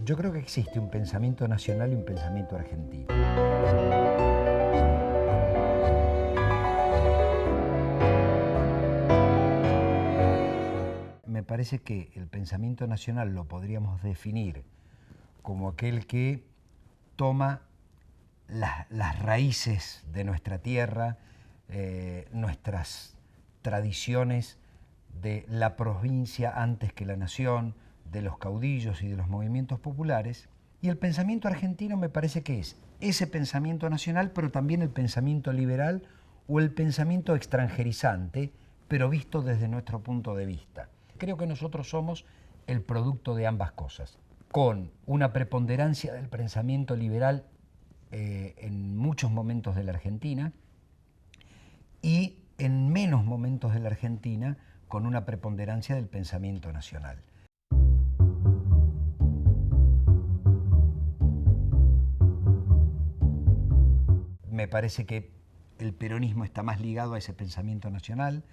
Yo creo que existe un pensamiento nacional y un pensamiento argentino. Me parece que el pensamiento nacional lo podríamos definir como aquel que toma las raíces de nuestra tierra, nuestras tradiciones de la provincia antes que la nación, de los caudillos y de los movimientos populares. Y el pensamiento argentino me parece que es ese pensamiento nacional, pero también el pensamiento liberal o el pensamiento extranjerizante, pero visto desde nuestro punto de vista. Creo que nosotros somos el producto de ambas cosas, con una preponderancia del pensamiento liberal en muchos momentos de la Argentina y en menos momentos de la Argentina con una preponderancia del pensamiento nacional. Me parece que el peronismo está más ligado a ese pensamiento nacional,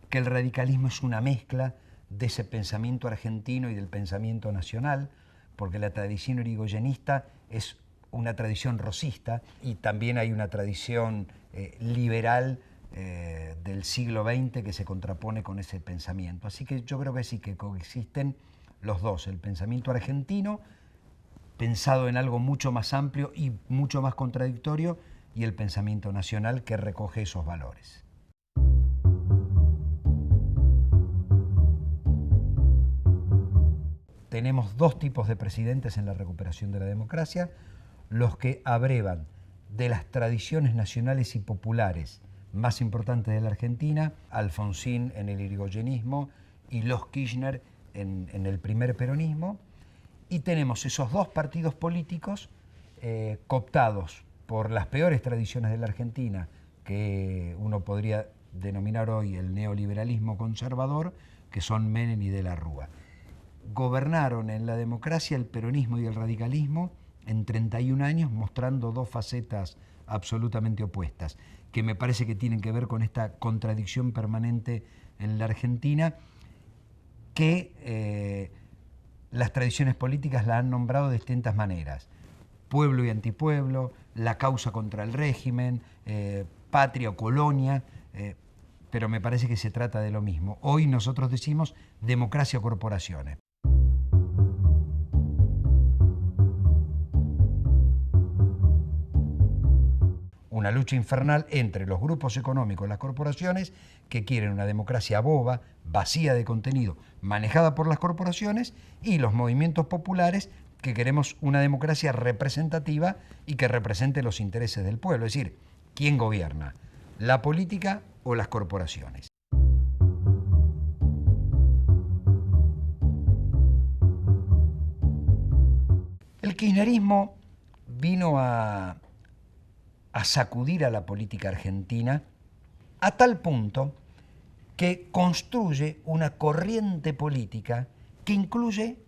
que el radicalismo es una mezcla de ese pensamiento argentino y del pensamiento nacional, porque la tradición irigoyenista es una tradición rosista y también hay una tradición liberal del siglo XX que se contrapone con ese pensamiento. Así que yo creo que sí, que coexisten los dos, el pensamiento argentino, pensado en algo mucho más amplio y mucho más contradictorio, y el pensamiento nacional que recoge esos valores. Tenemos dos tipos de presidentes en la recuperación de la democracia, los que abrevan de las tradiciones nacionales y populares más importantes de la Argentina, Alfonsín en el irigoyenismo y los Kirchner en el primer peronismo, y tenemos esos dos partidos políticos cooptados por las peores tradiciones de la Argentina, que uno podría denominar hoy el neoliberalismo conservador, que son Menem y de la Rúa. Gobernaron en la democracia el peronismo y el radicalismo en 31 años, mostrando dos facetas absolutamente opuestas, que me parece que tienen que ver con esta contradicción permanente en la Argentina, que las tradiciones políticas la han nombrado de distintas maneras: pueblo y antipueblo, la causa contra el régimen, patria o colonia, pero me parece que se trata de lo mismo. Hoy nosotros decimos democracia o corporaciones. Una lucha infernal entre los grupos económicos y las corporaciones que quieren una democracia boba, vacía de contenido, manejada por las corporaciones, y los movimientos populares que queremos una democracia representativa y que represente los intereses del pueblo. Es decir, ¿quién gobierna? ¿La política o las corporaciones? El kirchnerismo vino a sacudir a la política argentina a tal punto que construye una corriente política que incluye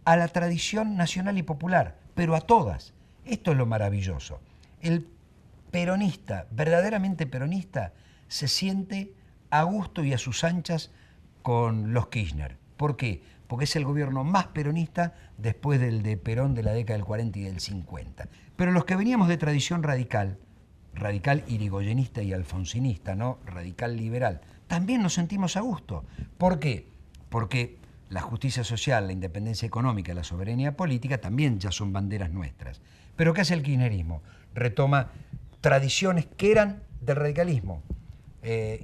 a la tradición nacional y popular, pero a todas. Esto es lo maravilloso. El peronista, verdaderamente peronista, se siente a gusto y a sus anchas con los Kirchner. ¿Por qué? Porque es el gobierno más peronista después del de Perón de la década del 40 y del 50. Pero los que veníamos de tradición radical, radical irigoyenista y alfonsinista, ¿no? Radical liberal, también nos sentimos a gusto. ¿Por qué? Porque la justicia social, la independencia económica y la soberanía política también ya son banderas nuestras. ¿Pero qué hace el kirchnerismo? Retoma tradiciones que eran del radicalismo: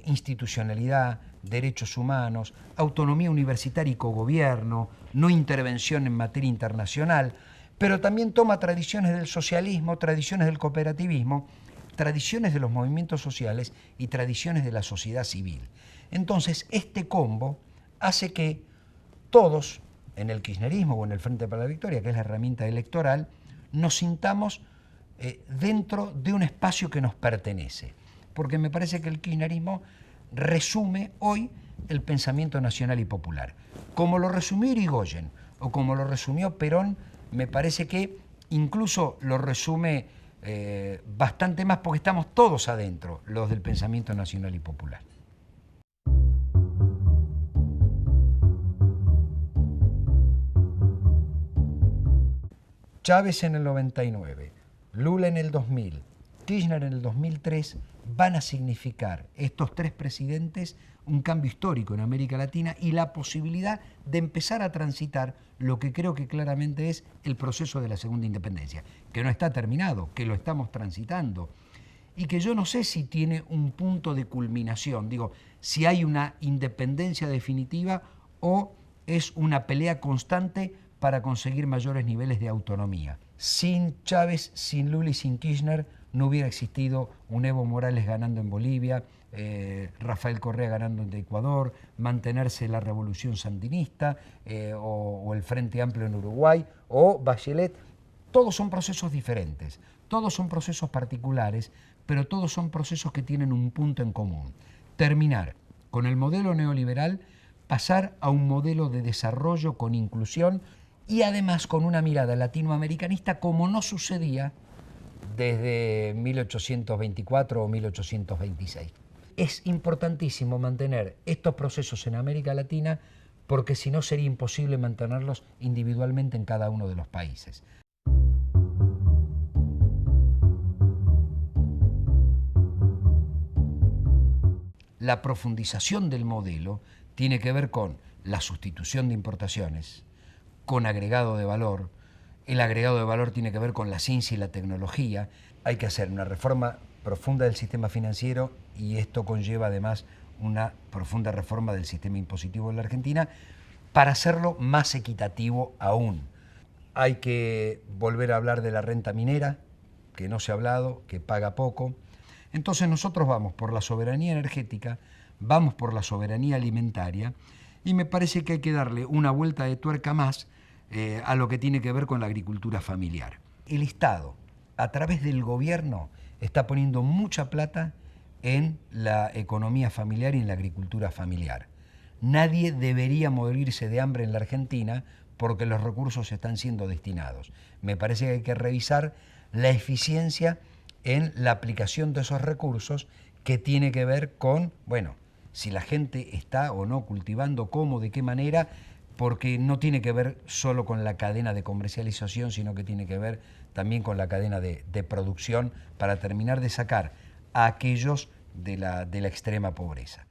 institucionalidad, derechos humanos, autonomía universitaria y cogobierno, no intervención en materia internacional, pero también toma tradiciones del socialismo, tradiciones del cooperativismo, tradiciones de los movimientos sociales y tradiciones de la sociedad civil. Entonces, este combo hace que todos, en el kirchnerismo o en el Frente para la Victoria, que es la herramienta electoral, nos sintamos dentro de un espacio que nos pertenece. Porque me parece que el kirchnerismo resume hoy el pensamiento nacional y popular. Como lo resumió Irigoyen o como lo resumió Perón, me parece que incluso lo resume bastante más, porque estamos todos adentro, los del pensamiento nacional y popular. Chávez en el 99, Lula en el 2000, Kirchner en el 2003, van a significar estos tres presidentes un cambio histórico en América Latina y la posibilidad de empezar a transitar lo que creo que claramente es el proceso de la segunda independencia, que no está terminado, que lo estamos transitando y que yo no sé si tiene un punto de culminación, digo, si hay una independencia definitiva o es una pelea constante para conseguir mayores niveles de autonomía. Sin Chávez, sin Lula y sin Kirchner no hubiera existido un Evo Morales ganando en Bolivia, Rafael Correa ganando en Ecuador, mantenerse la revolución sandinista o el Frente Amplio en Uruguay o Bachelet. Todos son procesos diferentes, todos son procesos particulares, pero todos son procesos que tienen un punto en común. Terminar con el modelo neoliberal, pasar a un modelo de desarrollo con inclusión y además con una mirada latinoamericanista como no sucedía desde 1824 o 1826. Es importantísimo mantener estos procesos en América Latina porque si no sería imposible mantenerlos individualmente en cada uno de los países. La profundización del modelo tiene que ver con la sustitución de importaciones, con agregado de valor. El agregado de valor tiene que ver con la ciencia y la tecnología. Hay que hacer una reforma profunda del sistema financiero y esto conlleva además una profunda reforma del sistema impositivo de la Argentina para hacerlo más equitativo aún. Hay que volver a hablar de la renta minera, que no se ha hablado, que paga poco. Entonces nosotros vamos por la soberanía energética, vamos por la soberanía alimentaria y me parece que hay que darle una vuelta de tuerca más a lo que tiene que ver con la agricultura familiar. El Estado, a través del gobierno, está poniendo mucha plata en la economía familiar y en la agricultura familiar. Nadie debería morirse de hambre en la Argentina porque los recursos están siendo destinados. Me parece que hay que revisar la eficiencia en la aplicación de esos recursos que tiene que ver con, bueno, si la gente está o no cultivando, cómo, de qué manera, porque no tiene que ver solo con la cadena de comercialización, sino que tiene que ver también con la cadena de producción para terminar de sacar a aquellos de la extrema pobreza.